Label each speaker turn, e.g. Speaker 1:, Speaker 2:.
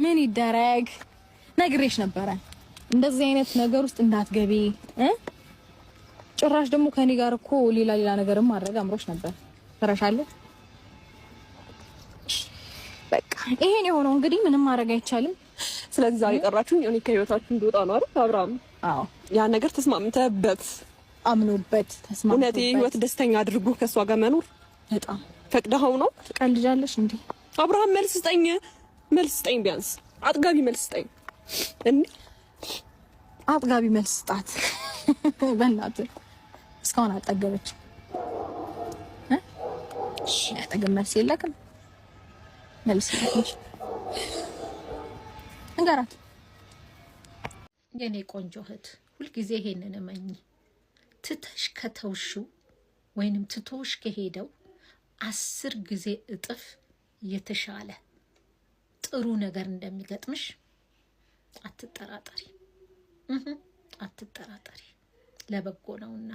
Speaker 1: ምን ይደረግ ነግሬሽ ነበረ እንደዚህ አይነት ነገር ውስጥ እንዳትገቢ ጭራሽ ደግሞ ከኔ ጋር እኮ ሌላ ነገርም ማድረግ አምሮሽ ነበር ተረሻለሽ በቃ ይሄን የሆነው እንግዲህ ምንም ማድረግ አይቻልም
Speaker 2: ስለዚህ ዛሬ ጠራችሁኝ እኔ ከህይወታችሁ እንደወጣ ነው አይደል አብርሃም
Speaker 1: አዎ
Speaker 2: ያ ነገር ተስማምተበት
Speaker 1: አምኖበት ተስማምተበት
Speaker 2: እውነቴ ህይወት ደስተኛ አድርጎ ከሷ ጋር መኖር
Speaker 1: በጣም
Speaker 2: ፈቅደኸው ነው
Speaker 1: ትቀልጃለሽ እንዴ
Speaker 2: አብርሃም መልስ ስጠኝ ቢያንስ አጥጋቢ መልስ ስጠኝ እንዴ
Speaker 1: አጥጋቢ መልስ ስጣት በእናትህ እስካሁን አጠገበች እሺ አጠገብ መልስ የለክም መልስ የለክም እንጋራት
Speaker 3: የኔ ቆንጆ እህት ሁልጊዜ ይሄንን እመኝ ትተሽ ከተውሹ ወይንም ትቶሽ ከሄደው 10 ጊዜ እጥፍ የተሻለ ጥሩ ነገር እንደሚገጥምሽ አትጠራጠሪ ለበጎ ነውና